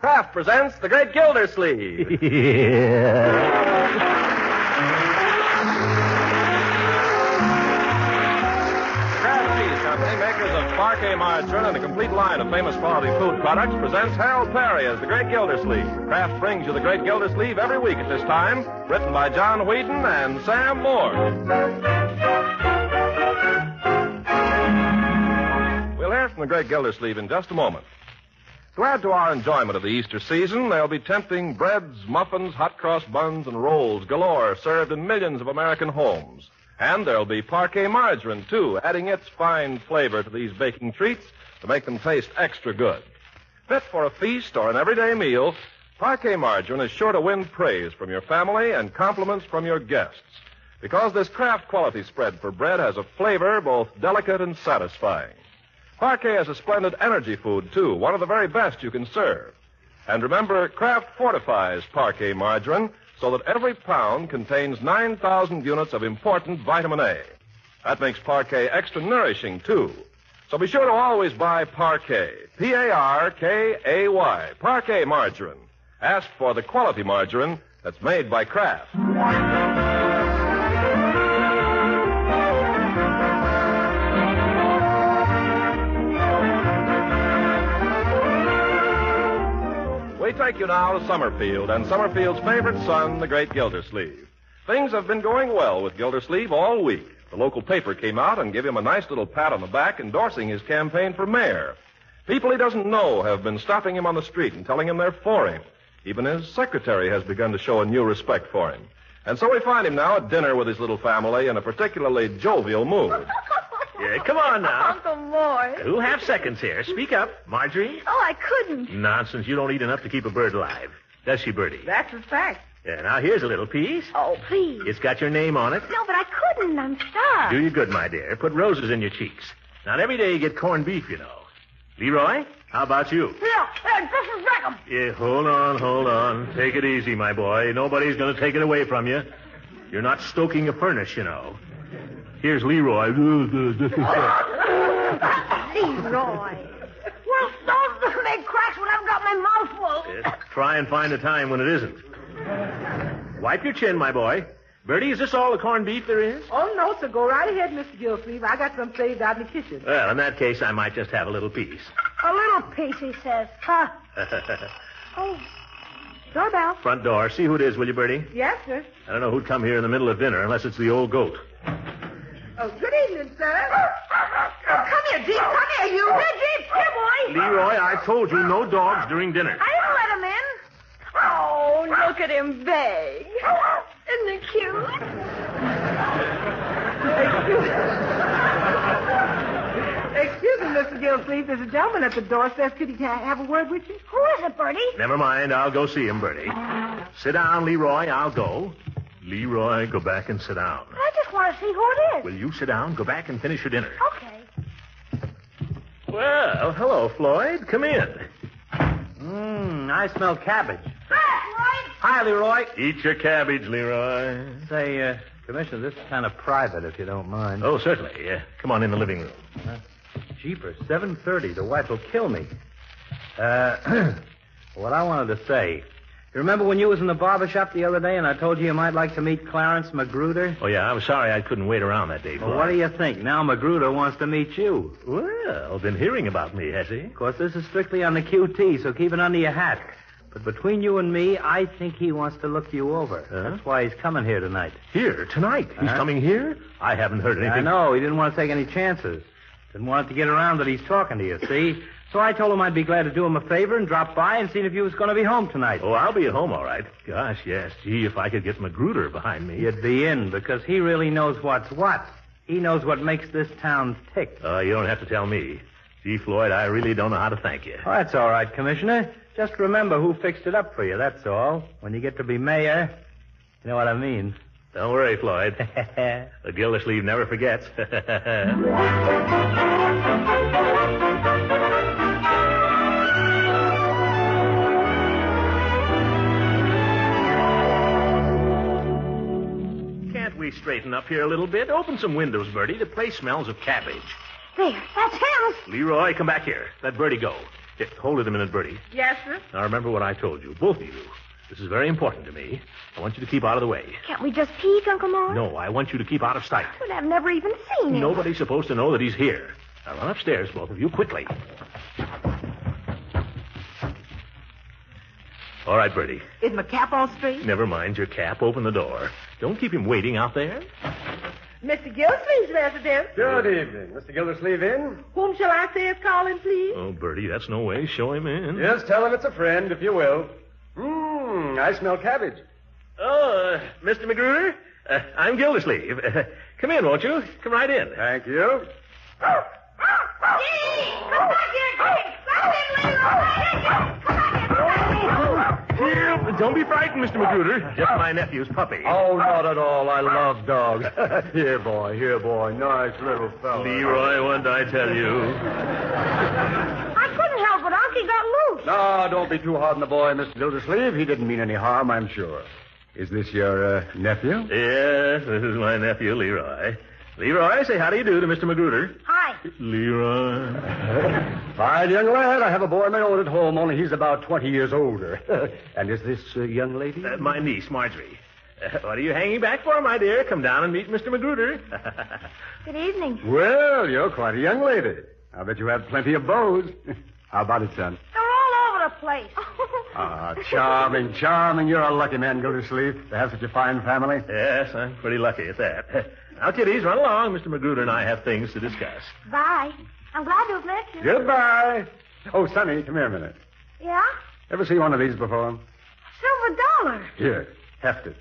Kraft presents The Great Gildersleeve. Kraft Cheese Company, makers of parquet margarine and a complete line of famous quality food products, presents Harold Perry as The Great Gildersleeve. Kraft brings you The Great Gildersleeve every week at this time, written by John Whedon and Sam Moore. We'll hear from The Great Gildersleeve in just a moment. To add to our enjoyment of the Easter season, there'll be tempting breads, muffins, hot cross buns, and rolls galore served in millions of American homes. And there'll be parquet margarine, too, adding its fine flavor to these baking treats to make them taste extra good. Fit for a feast or an everyday meal, parquet margarine is sure to win praise from your family and compliments from your guests, because this Kraft quality spread for bread has a flavor both delicate and satisfying. Parquet is a splendid energy food, too, one of the very best you can serve. And remember, Kraft fortifies parquet margarine so that every pound contains 9,000 units of important vitamin A. That makes parquet extra nourishing, too. So be sure to always buy Parquet, P-A-R-K-A-Y, Parquet margarine. Ask for the quality margarine that's made by Kraft. We take you now to Summerfield and Summerfield's favorite son, the Great Gildersleeve. Things have been going well with Gildersleeve all week. The local paper came out and gave him a nice little pat on the back endorsing his campaign for mayor. People he doesn't know have been stopping him on the street and telling him they're for him. Even his secretary has begun to show a new respect for him. And so we find him now at dinner with his little family in a particularly jovial mood. Yeah, come on now. Uncle Mort. Who'll have seconds here? Speak up. Marjorie? Oh, I couldn't. Nonsense. You don't eat enough to keep a bird alive. Does she, Bertie? That's a fact. Yeah, now here's a little piece. Oh, please. It's got your name on it. No, but I couldn't. I'm starved. Do you good, my dear. Put roses in your cheeks. Not every day you get corned beef, you know. Leroy, how about you? Yeah, just a second. Yeah, hold on. Take it easy, my boy. Nobody's going to take it away from you. You're not stoking a furnace, you know. Here's Leroy. Leroy. Well, don't make cracks when I've got my mouth full. Try and find a time when it isn't. Wipe your chin, my boy. Bertie, is this all the corned beef there is? Oh, no, sir. Go right ahead, Mr. Gildersleeve. I got some saved out in the kitchen. Well, in that case, I might just have a little piece. A little piece, he says. Huh? Oh. Doorbell. Front door. See who it is, will you, Bertie? Yes, sir. I don't know who'd come here in the middle of dinner unless it's the old goat. Oh, good evening, sir. Oh, come here, Jeep. Come here, you. Here, Jeep. Here, boy. Leroy, I told you no dogs during dinner. I didn't let him in. Oh, look at him beg. Isn't it cute? Excuse me, Mr. Gildersleeve. There's a gentleman at the door. Says, could he have a word with you? Who is it, Bertie? Never mind. I'll go see him, Bertie. Sit down, Leroy. I'll go. Leroy, go back and sit down. I just want to see who it is. Will you sit down? Go back and finish your dinner. Okay. Well, hello, Floyd. Come in. I smell cabbage. Hi, Hi, Leroy. Eat your cabbage, Leroy. Say, Commissioner, this is kind of private, if you don't mind. Oh, certainly. Come on in the living room. Jeepers, 7:30. The wife will kill me. What I wanted to say. You remember when you was in the barber shop the other day and I told you might like to meet Clarence Magruder? Oh, yeah, I'm sorry I couldn't wait around that day, Floyd. Well, what do you think? Now Magruder wants to meet you. Well, been hearing about me, has he? Of course, this is strictly on the QT, so keep it under your hat. But between you and me, I think he wants to look you over. Huh? That's why he's coming here tonight. Here, tonight? He's coming here? I haven't heard anything. I know. He didn't want to take any chances. Didn't want it to get around that he's talking to you, see? So I told him I'd be glad to do him a favor and drop by and see if you was going to be home tonight. Oh, I'll be at home, all right. Gosh, yes. Gee, if I could get Magruder behind me. You'd be in, because he really knows what's what. He knows what makes this town tick. Oh, you don't have to tell me. Gee, Floyd, I really don't know how to thank you. Oh, that's all right, Commissioner. Just remember who fixed it up for you, that's all. When you get to be mayor, you know what I mean. Don't worry, Floyd. The Gildersleeve never forgets. Can't we straighten up here a little bit? Open some windows, Bertie. The place smells of cabbage. There, that's him. Leroy, come back here. Let Bertie go. Hold it a minute, Bertie. Yes, sir. Now, remember what I told you, both of you. This is very important to me. I want you to keep out of the way. Can't we just peek, Uncle Mort? No, I want you to keep out of sight. But I've never even seen him. Nobody's supposed to know that he's here. Now, run upstairs, both of you, quickly. All right, Bertie. Is my cap all straight? Never mind your cap. Open the door. Don't keep him waiting out there. Mr. Gildersleeve's residence. Good evening. Mr. Gildersleeve in? Whom shall I say is calling, please? Oh, Bertie, that's no way. Show him in. Yes, tell him it's a friend, if you will. I smell cabbage. Oh, Mr. McGruder, I'm Gildersleeve. Come in, won't you? Come right in. Thank you. Come back here, Jake. Come in, Leroy. Come back here. Don't be frightened, Mr. McGruder. Just my nephew's puppy. Oh, not at all. I love dogs. Here, boy. Nice little fellow. Leroy, what did I tell you? I couldn't help it. Unky got loose. No, don't be too hard on the boy, Mr. Gildersleeve. He didn't mean any harm, I'm sure. Is this your nephew? Yes, this is my nephew, Leroy. Leroy, say how do you do to Mr. McGruder. Hi. Leroy. Fine young lad. I have a boy of my own at home, only he's about 20 years older. And is this young lady? My niece, Marjorie. What are you hanging back for, my dear? Come down and meet Mr. McGruder. Good evening. Well, you're quite a young lady. I bet you have plenty of beaux. How about it, son? They're all over the place. Ah, charming. You're a lucky man, Gildersleeve, to have such a fine family. Yes, I'm pretty lucky at that. Now, kiddies, run along. Mr. McGruder and I have things to discuss. Bye. I'm glad to have met you. Goodbye. Oh, Sonny, come here a minute. Yeah? Ever see one of these before? $silver. Here, heft it.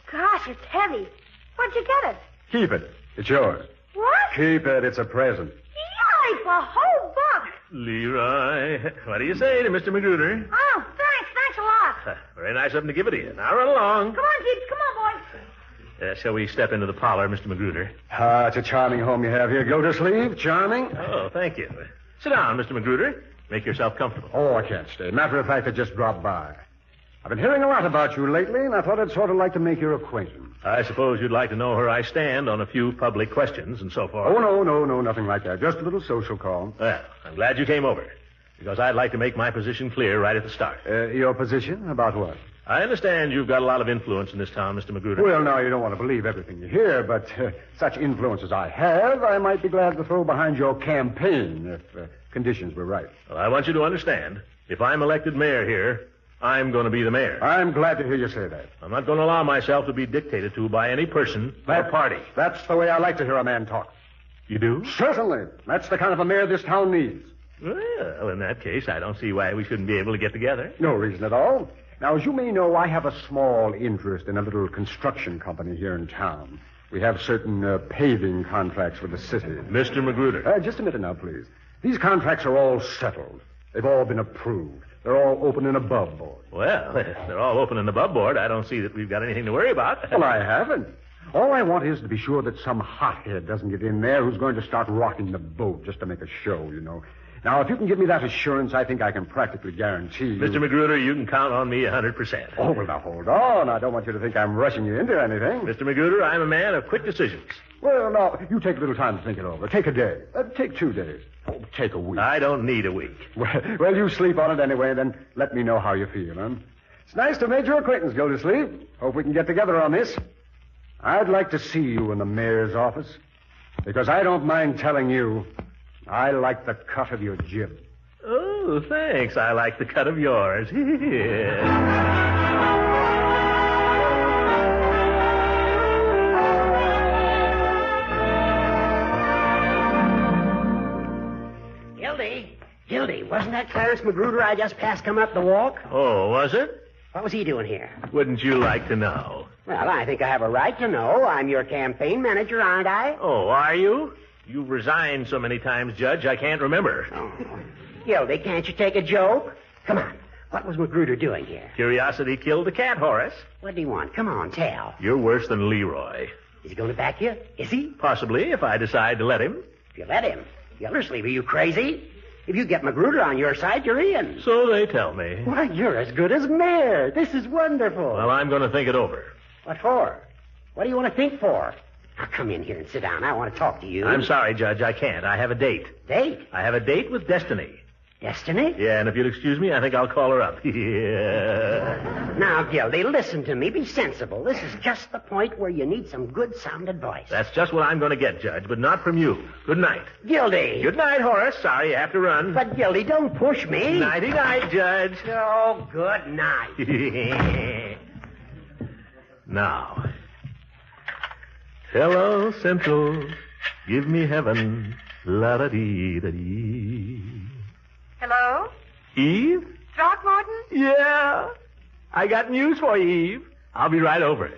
Gosh, it's heavy. Where'd you get it? Keep it. It's yours. What? Keep it. It's a present. Yikes, a whole buck. Leroy, what do you say to Mr. McGruder? Oh, thanks a lot. Very nice of him to give it to you. Now, run along. Come on, Jeeps, come on, boys. Shall we step into the parlor, Mr. McGruder? It's a charming home you have here, Gildersleeve. Charming. Oh, thank you. Sit down, Mr. McGruder. Make yourself comfortable. Oh, I can't stay. Matter of fact, I just dropped by. I've been hearing a lot about you lately, and I thought I'd sort of like to make your acquaintance. I suppose you'd like to know where I stand on a few public questions and so forth. Oh, no, nothing like that. Just a little social call. Well, I'm glad you came over, because I'd like to make my position clear right at the start. Your position? About what? I understand you've got a lot of influence in this town, Mr. McGruder. Well, now, you don't want to believe everything you hear, but such influence as I have, I might be glad to throw behind your campaign if conditions were right. Well, I want you to understand, if I'm elected mayor here, I'm going to be the mayor. I'm glad to hear you say that. I'm not going to allow myself to be dictated to by any person or party. That's the way I like to hear a man talk. You do? Certainly. That's the kind of a mayor this town needs. Well, in that case, I don't see why we shouldn't be able to get together. No reason at all. Now, as you may know, I have a small interest in a little construction company here in town. We have certain paving contracts with the city. Mr. McGruder. Just a minute now, please. These contracts are all settled. They've all been approved. They're all open and above board. Well, if they're all open and above board, I don't see that we've got anything to worry about. Well, I haven't. All I want is to be sure that some hothead doesn't get in there who's going to start rocking the boat just to make a show, you know. Now, if you can give me that assurance, I think I can practically guarantee you... Mr. McGruder, you can count on me 100%. Oh, well, now, hold on. I don't want you to think I'm rushing you into anything. Mr. McGruder, I'm a man of quick decisions. Well, now, you take a little time to think it over. Take a day. Take 2 days. Oh, take a week. I don't need a week. Well, you sleep on it anyway, then let me know how you feel, huh? It's nice to make your acquaintance, Gildersleeve. Hope we can get together on this. I'd like to see you in the mayor's office, because I don't mind telling you, I like the cut of your jib. Oh, thanks. I like the cut of yours. Gildy, wasn't that Clarence McGruder I just passed come up the walk? Oh, was it? What was he doing here? Wouldn't you like to know? Well, I think I have a right to know. I'm your campaign manager, aren't I? Oh, are you? You've resigned so many times, Judge, I can't remember. Oh. Gildy, can't you take a joke? Come on. What was McGruder doing here? Curiosity killed the cat, Horace. What do you want? Come on, tell. You're worse than Leroy. Is he going to back you? Is he? Possibly, if I decide to let him. If you let him. Gildersleeve, are you crazy? If you get McGruder on your side, you're in. So they tell me. Why, you're as good as mayor. This is wonderful. Well, I'm going to think it over. What for? What do you want to think for? Now, come in here and sit down. I want to talk to you. I'm sorry, Judge, I can't. I have a date. Date? I have a date with Destiny. Destiny? Yeah, and if you'll excuse me, I think I'll call her up. Yeah. Now, Gildy, listen to me. Be sensible. This is just the point where you need some good sound advice. That's just what I'm going to get, Judge, but not from you. Good night. Gildy. Good night, Horace. Sorry you have to run. But, Gildy, don't push me. Nighty-night, Judge. Oh, good night. Now. Hello, Central. Give me heaven. La-da-dee-da-dee. Hello? Eve? Throckmorton? Yeah. I got news for you, Eve. I'll be right over.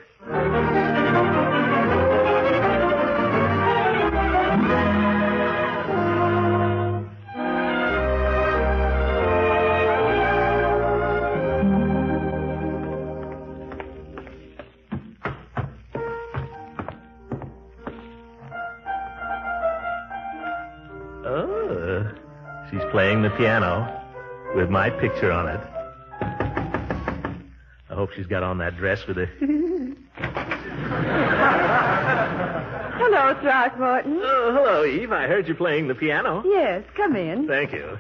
Oh, she's playing the piano with my picture on it. I hope she's got on that dress with a... Hello, Throckmorton. Oh, hello, Eve. I heard you playing the piano. Yes, come in. Thank you.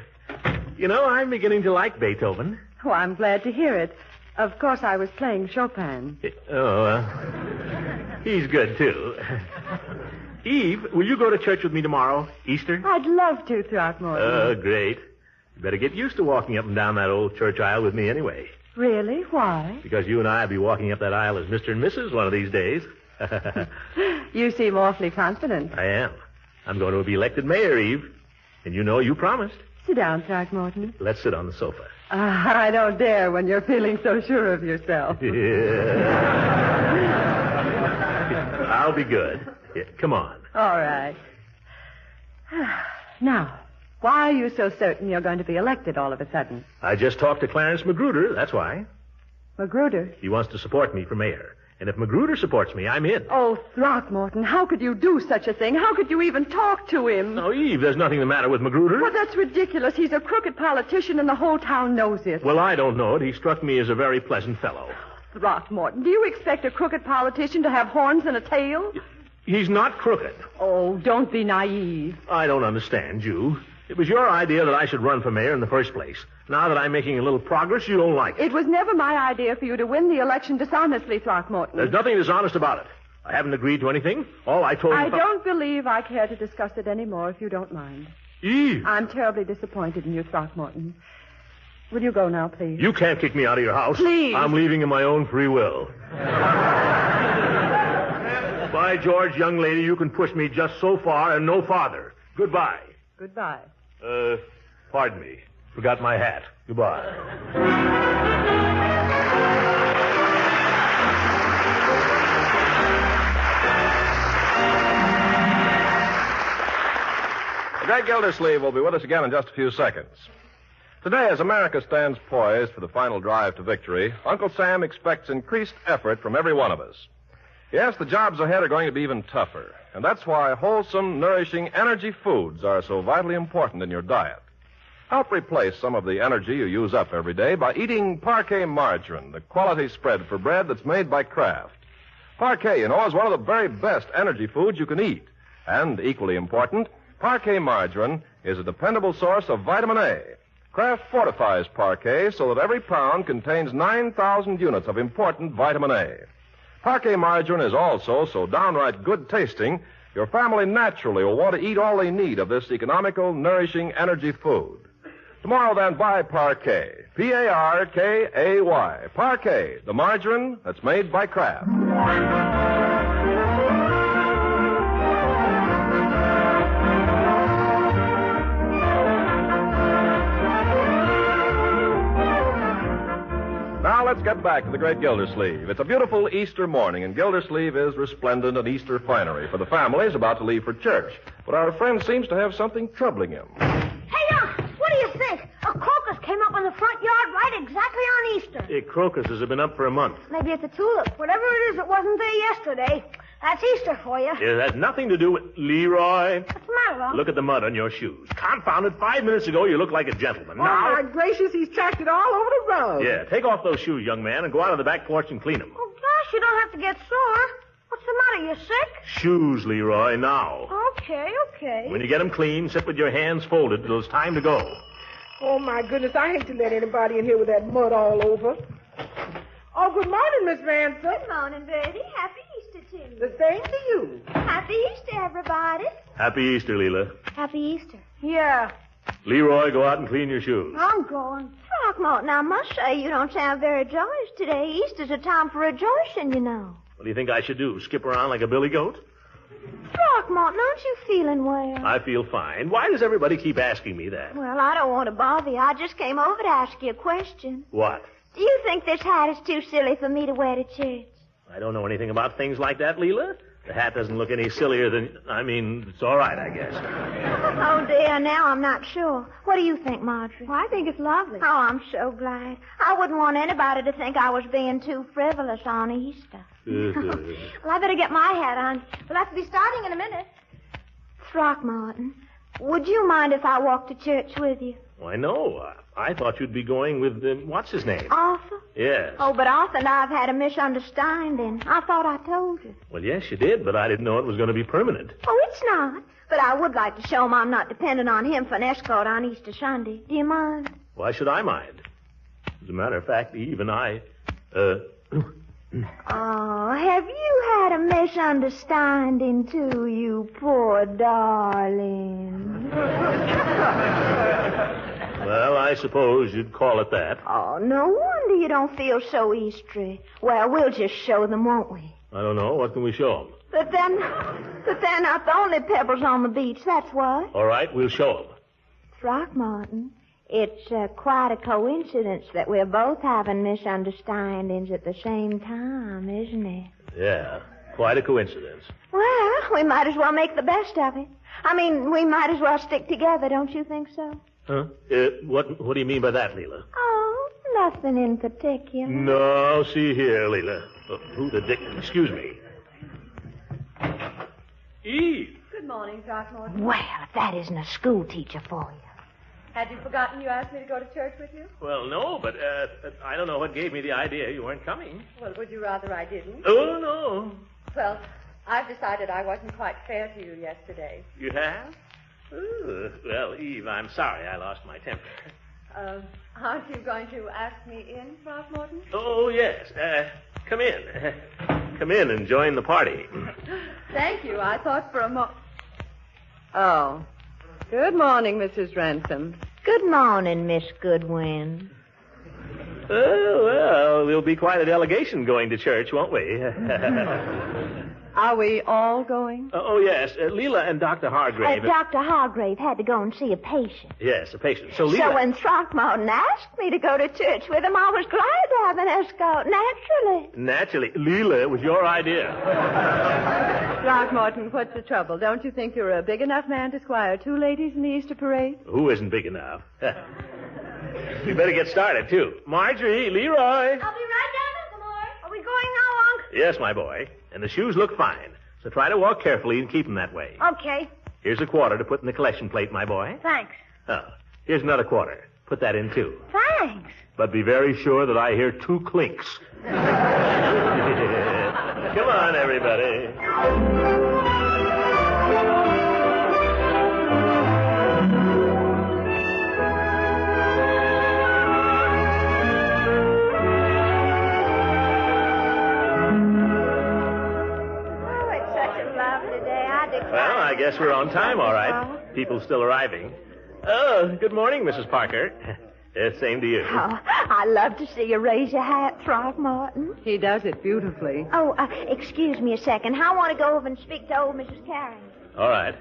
You know, I'm beginning to like Beethoven. Oh, I'm glad to hear it. Of course, I was playing Chopin. He's good, too. Eve, will you go to church with me tomorrow, Easter? I'd love to, Throckmorton. Oh, great. You better get used to walking up and down that old church aisle with me anyway. Really? Why? Because you and I will be walking up that aisle as Mr. and Mrs. one of these days. You seem awfully confident. I am. I'm going to be elected mayor, Eve. And you know you promised. Sit down, Throckmorton. Let's sit on the sofa. I don't dare when you're feeling so sure of yourself. Yeah. I'll be good. Yeah, come on. All right. Now, why are you so certain you're going to be elected all of a sudden? I just talked to Clarence Magruder, that's why. Magruder? He wants to support me for mayor. And if Magruder supports me, I'm in. Oh, Throckmorton, how could you do such a thing? How could you even talk to him? Oh, Eve, there's nothing the matter with Magruder. Well, that's ridiculous. He's a crooked politician, and the whole town knows it. Well, I don't know it. He struck me as a very pleasant fellow. Throckmorton, do you expect a crooked politician to have horns and a tail? He's not crooked. Oh, don't be naive. I don't understand you. It was your idea that I should run for mayor in the first place. Now that I'm making a little progress, you don't like it. It was never my idea for you to win the election dishonestly, Throckmorton. There's nothing dishonest about it. I haven't agreed to anything. All I told you... I don't believe I care to discuss it anymore, if you don't mind. Eve! I'm terribly disappointed in you, Throckmorton. Will you go now, please? You can't kick me out of your house. Please. I'm leaving in my own free will. By George, young lady, you can push me just so far and no farther. Goodbye. Goodbye. Pardon me. Forgot my hat. Goodbye. The great Gildersleeve will be with us again in just a few seconds. Today, as America stands poised for the final drive to victory, Uncle Sam expects increased effort from every one of us. Yes, the jobs ahead are going to be even tougher, and that's why wholesome, nourishing energy foods are so vitally important in your diet. Help replace some of the energy you use up every day by eating Parquet margarine, the quality spread for bread that's made by Kraft. Parquet, is one of the very best energy foods you can eat. And equally important, Parquet margarine is a dependable source of vitamin A. Kraft fortifies Parquet so that every pound contains 9,000 units of important vitamin A. Parquet margarine is also so downright good tasting, your family naturally will want to eat all they need of this economical, nourishing energy food. Tomorrow, then, buy Parquet. Parkay. Parquet, the margarine that's made by Kraft. Now let's get back to the great Gildersleeve. It's a beautiful Easter morning, and Gildersleeve is resplendent in Easter finery, for the family is about to leave for church. But our friend seems to have something troubling him. Hey, Unc, what do you think? A crocus came up in the front yard right exactly on Easter. Hey, crocuses have been up for a month. Maybe it's a tulip. Whatever it is, it wasn't there yesterday. That's Easter for you. It has nothing to do with Leroy. What's the matter, Unc? Look at the mud on your shoes. Confound it, 5 minutes ago you looked like a gentleman. Oh, Now... my gracious, he's tracked it all over the road. Yeah, take off those shoes, young man, and go out on the back porch and clean them. Oh, gosh, you don't have to get sore. What's the matter? You sick? Shoes, Leroy, now. Okay. When you get them clean, sit with your hands folded till it's time to go. Oh, my goodness, I hate to let anybody in here with that mud all over. Oh, good morning, Miss Ransom. Good morning, Bertie. Happy Easter to you. The same to you. Happy Easter, everybody. Happy Easter, Leela. Happy Easter. Yeah. Leroy, go out and clean your shoes. I'm going. Throckmorton, I must say you don't sound very joyous today. Easter's a time for rejoicing, you know. What do you think I should do? Skip around like a billy goat? Throckmorton, aren't you feeling well? I feel fine. Why does everybody keep asking me that? Well, I don't want to bother you. I just came over to ask you a question. What? Do you think this hat is too silly for me to wear to church? I don't know anything about things like that, Leela. The hat doesn't look any sillier than... it's all right, I guess. Oh, dear, now I'm not sure. What do you think, Marjorie? Well, I think it's lovely. Oh, I'm so glad. I wouldn't want anybody to think I was being too frivolous on Easter. Well, I better get my hat on. We'll have to be starting in a minute. Throckmorton, would you mind if I walked to church with you? Why, no. I thought you'd be going with, what's his name? Arthur? Yes. Oh, but Arthur and I have had a misunderstanding. I thought I told you. Well, yes, you did, but I didn't know it was going to be permanent. Oh, it's not. But I would like to show him I'm not dependent on him for an escort on Easter Sunday. Do you mind? Why should I mind? As a matter of fact, Eve and I, Oh, have you had a misunderstanding, too, you poor darling? Well, I suppose you'd call it that. Oh, no wonder you don't feel so Eastery. Well, we'll just show them, won't we? I don't know. What can we show them? But they're not the only pebbles on the beach, that's what. All right, we'll show them. Throckmorton, it's quite a coincidence that we're both having misunderstandings at the same time, isn't it? Yeah, quite a coincidence. Well, we might as well make the best of it. I mean, we might as well stick together, don't you think so? Huh? What do you mean by that, Leela? Oh, nothing in particular. No, see here, Leela. Who the dick... Excuse me. Eve. Good morning, Throckmorton. Well, if that isn't a school teacher for you. Had you forgotten you asked me to go to church with you? Well, no, but I don't know what gave me the idea you weren't coming. Well, would you rather I didn't? Oh, no. Well, I've decided I wasn't quite fair to you yesterday. You have? Ooh, well, Eve, I'm sorry I lost my temper. Aren't you going to ask me in, Throckmorton? Oh, yes. Come in. Come in and join the party. Thank you. I thought for a moment... Oh. Good morning, Mrs. Ransom. Good morning, Miss Goodwin. Oh, well, there'll be quite a delegation going to church, won't we? Are we all going? Oh, yes. Leela and Dr. Hargrave. Dr. Hargrave had to go and see a patient. Yes, a patient. So Leela... So when Throckmorton asked me to go to church with him, I was glad to have an escort, naturally. Naturally. Leela, it was your idea. Throckmorton, what's the trouble? Don't you think you're a big enough man to squire two ladies in the Easter parade? Who isn't big enough? We better get started, too. Marjorie, Leroy. I'll be right down, Uncle Morris. Are we going now, Uncle? Yes, my boy. And the shoes look fine. So try to walk carefully and keep them that way. Okay. Here's a quarter to put in the collection plate, my boy. Thanks. Oh, here's another quarter. Put that in, too. Thanks. But be very sure that I hear two clinks. Come on, everybody. Well, I guess we're on time, all right. People still arriving. Oh, good morning, Mrs. Parker. Same to you. Oh, I love to see you raise your hat, Throckmorton. He does it beautifully. Oh, excuse me a second. I want to go over and speak to old Mrs. Carrington. All right.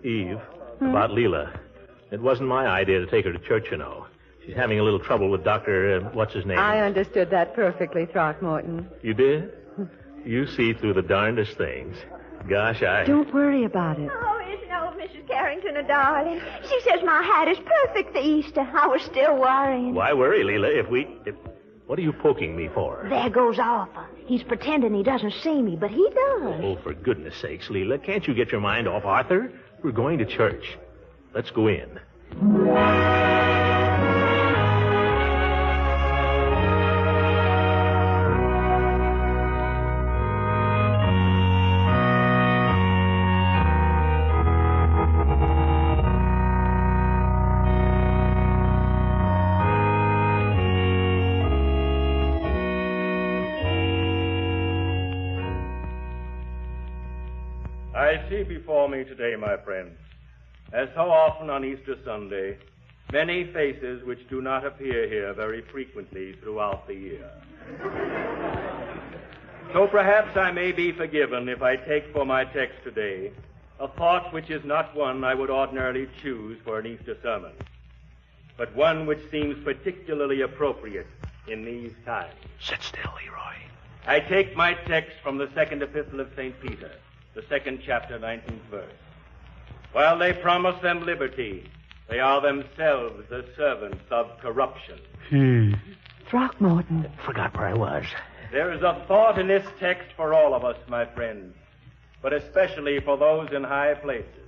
Eve, about Leela. It wasn't my idea to take her to church, you know. She's having a little trouble with Dr. What's his name? I understood that perfectly, Throckmorton. You did? You see through the darndest things. Gosh, Don't worry about it. Oh, isn't old Mrs. Carrington a darling? She says my hat is perfect for Easter. I was still worrying. Why worry, Leela, What are you poking me for? There goes Arthur. He's pretending he doesn't see me, but he does. Oh, for goodness sakes, Leela, can't you get your mind off Arthur? We're going to church. Let's go in. I see before me today, my friends, as so often on Easter Sunday, many faces which do not appear here very frequently throughout the year. So perhaps I may be forgiven if I take for my text today a thought which is not one I would ordinarily choose for an Easter sermon, but one which seems particularly appropriate in these times. Sit still, Leroy. I take my text from the second epistle of St. Peter, the second chapter, 19th verse. While they promise them liberty, they are themselves the servants of corruption. Throckmorton. Forgot where I was. There is a thought in this text for all of us, my friends, but especially for those in high places.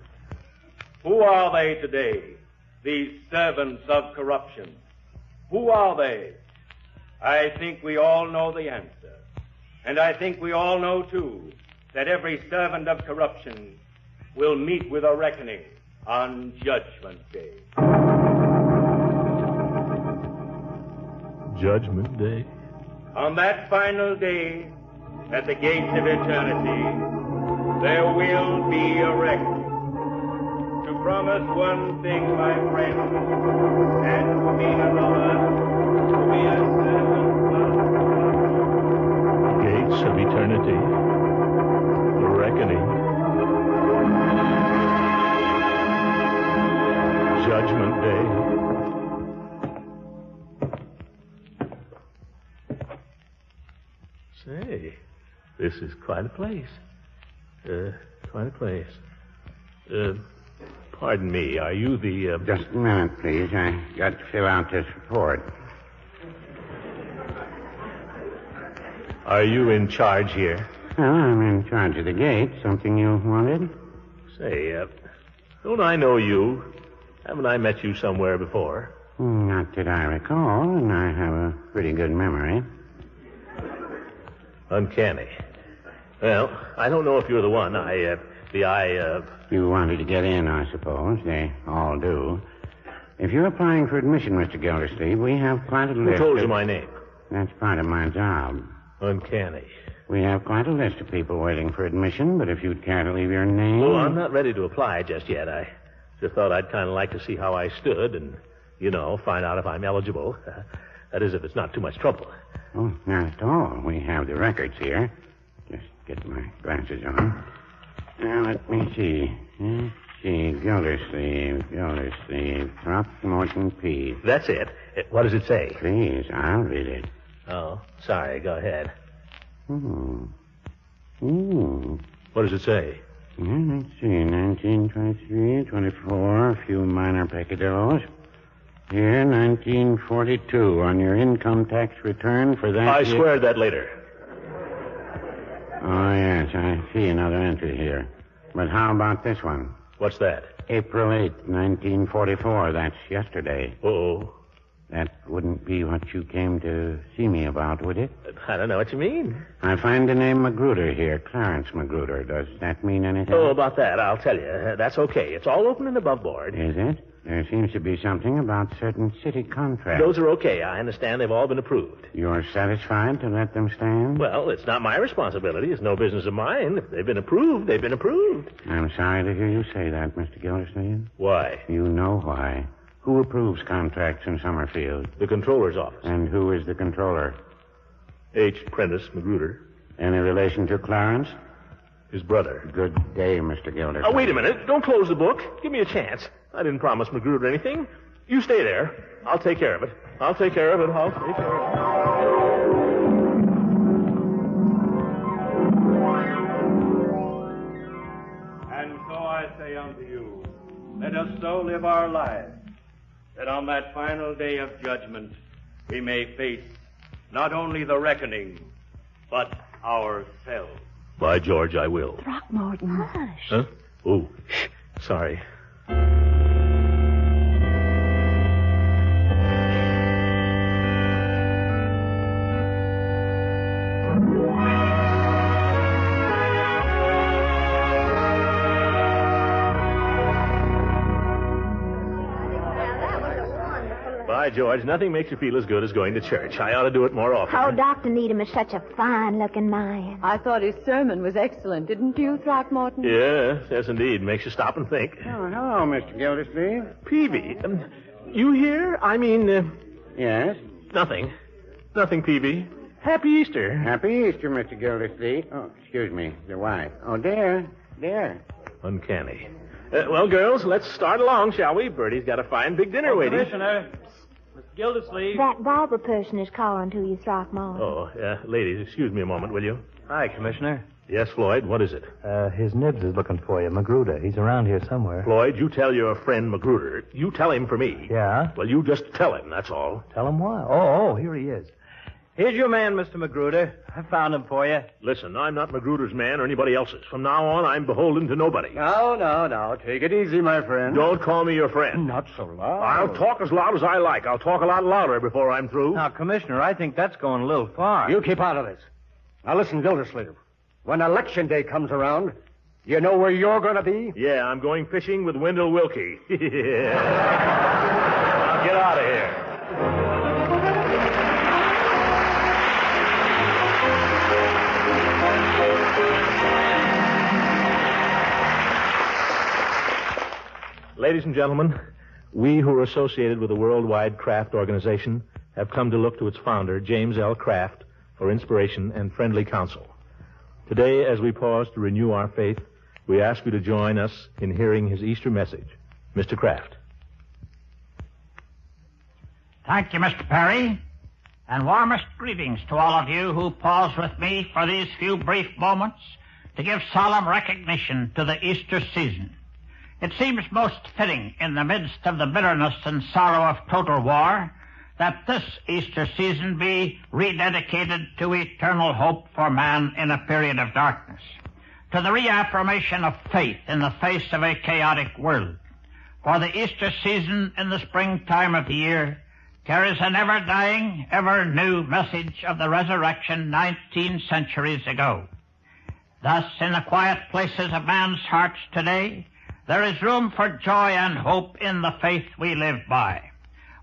Who are they today, these servants of corruption? Who are they? I think we all know the answer. And I think we all know, too, that every servant of corruption will meet with a reckoning on Judgment Day. Judgment Day? On that final day, at the gates of eternity, there will be a reckoning. To promise one thing, my friend, and to mean another, to be a servant of Gates of eternity. The reckoning. Judgment Day. Say, this is quite a place. Quite a place. Pardon me, are you the, Just a minute, please. I got to fill out this report. Are you in charge here? Well, I'm in charge of the gate. Something you wanted? Say, don't I know you? Haven't I met you somewhere before? Not that I recall, and I have a pretty good memory. Uncanny. Well, I don't know if you're the one. You wanted to get in, I suppose. They all do. If you're applying for admission, Mr. Gildersleeve, we have quite a list. Who told you my name? That's part of my job. Uncanny. We have quite a list of people waiting for admission, but if you'd care to leave your name... Oh, I'm not ready to apply just yet. I just thought I'd kind of like to see how I stood and, find out if I'm eligible. That is, if it's not too much trouble. Oh, not at all. We have the records here. Just get my glasses on. Now, let me see. Gildersleeve, Throckmorton P. That's it. What does it say? Please, I'll read it. Oh, sorry. Go ahead. What does it say? Let's see. 1923, 24, a few minor peccadillos. Here, 1942, on your income tax return for that I swear that later. Oh, yes, I see another entry here. But how about this one? What's that? April 8, 1944. That's yesterday. Oh. That wouldn't be what you came to see me about, would it? I don't know what you mean. I find the name Magruder here, Clarence Magruder. Does that mean anything? Oh, about that, I'll tell you. That's okay. It's all open and above board. Is it? There seems to be something about certain city contracts. Those are okay. I understand they've all been approved. You're satisfied to let them stand? Well, it's not my responsibility. It's no business of mine. If they've been approved, they've been approved. I'm sorry to hear you say that, Mr. Gildersleeve. Why? You know why. Who approves contracts in Summerfield? The controller's office. And who is the controller? H. Prentice Magruder. Any relation to Clarence? His brother. Good day, Mr. Gildersleeve. Oh, wait a minute. Don't close the book. Give me a chance. I didn't promise Magruder anything. You stay there. I'll take care of it. And so I say unto you, let us so live our lives that on that final day of judgment we may face not only the reckoning, but ourselves. By George, I will. Throckmorton. Hush. Huh? Oh, shh. Sorry. By George, nothing makes you feel as good as going to church. I ought to do it more often. Oh, Dr. Needham is such a fine-looking man. I thought his sermon was excellent, didn't you, Throckmorton? Yes, indeed. Makes you stop and think. Oh, hello, Mr. Gildersleeve. Peavy, you here? I mean, Yes? nothing. Nothing, Peavy. Happy Easter. Happy Easter, Mr. Gildersleeve. Oh, excuse me, the wife. Oh, dear. Uncanny. Well, girls, let's start along, shall we? Bertie's got a fine big dinner waiting. Commissioner, Mr. Gildersleeve. That barber person is calling to you, Throckmorton. Oh, ladies, excuse me a moment, will you? Hi, Commissioner. Yes, Floyd, what is it? His Nibs is looking for you, Magruder. He's around here somewhere. Floyd, you tell your friend Magruder. You tell him for me. Yeah? Well, you just tell him, that's all. Tell him why. Oh, here he is. Here's your man, Mr. Magruder. I found him for you. Listen, I'm not Magruder's man or anybody else's. From now on, I'm beholden to nobody. No. Take it easy, my friend. Don't call me your friend. Not so loud. I'll talk as loud as I like. I'll talk a lot louder before I'm through. Now, Commissioner, I think that's going a little far. You keep out of this. Now listen, Gildersleeve. When election day comes around, you know where you're going to be? Yeah, I'm going fishing with Wendell Wilkie. Now get out of here. Ladies and gentlemen, we who are associated with the Worldwide Craft Organization have come to look to its founder, James L. Kraft, for inspiration and friendly counsel. Today, as we pause to renew our faith, we ask you to join us in hearing his Easter message. Mr. Kraft. Thank you, Mr. Perry, and warmest greetings to all of you who pause with me for these few brief moments to give solemn recognition to the Easter season. It seems most fitting in the midst of the bitterness and sorrow of total war that this Easter season be rededicated to eternal hope for man in a period of darkness, to the reaffirmation of faith in the face of a chaotic world. For the Easter season in the springtime of the year carries an ever-dying, ever-new message of the resurrection 19 centuries ago. Thus, in the quiet places of man's hearts today, there is room for joy and hope in the faith we live by.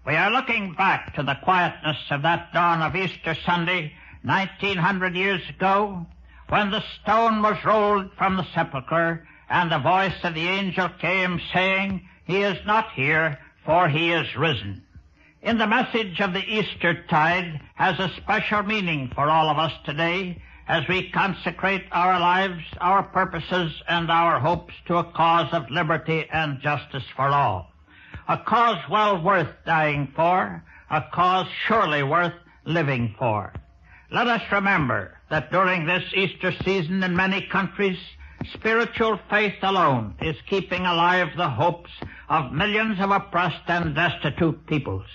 We are looking back to the quietness of that dawn of Easter Sunday, 1900 years ago, when the stone was rolled from the sepulchre and the voice of the angel came saying, "He is not here, for he is risen." In the message of the Easter tide has a special meaning for all of us today as we consecrate our lives, our purposes, and our hopes to a cause of liberty and justice for all. A cause well worth dying for, a cause surely worth living for. Let us remember that during this Easter season in many countries, spiritual faith alone is keeping alive the hopes of millions of oppressed and destitute peoples.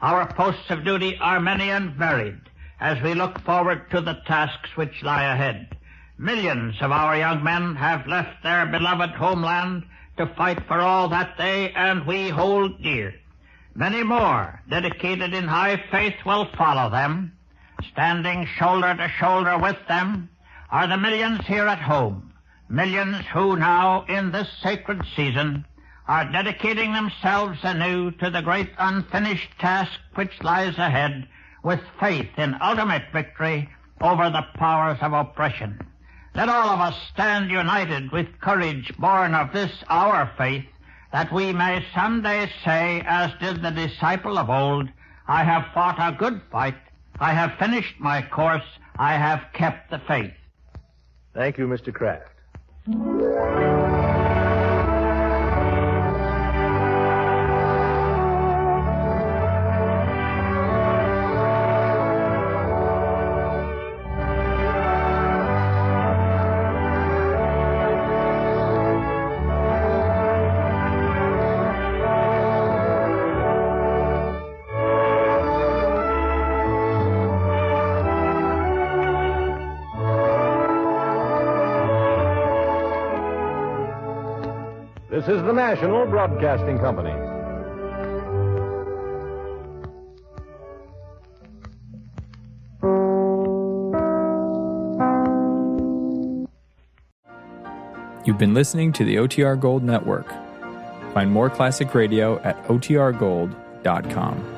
Our posts of duty are many and varied as we look forward to the tasks which lie ahead. Millions of our young men have left their beloved homeland to fight for all that they and we hold dear. Many more, dedicated in high faith, will follow them. Standing shoulder to shoulder with them are the millions here at home, millions who now, in this sacred season, are dedicating themselves anew to the great unfinished task which lies ahead, with faith in ultimate victory over the powers of oppression. Let all of us stand united with courage born of this our faith, that we may someday say, as did the disciple of old, "I have fought a good fight, I have finished my course, I have kept the faith." Thank you, Mr. Kraft. This is the National Broadcasting Company. You've been listening to the OTR Gold Network. Find more classic radio at otrgold.com.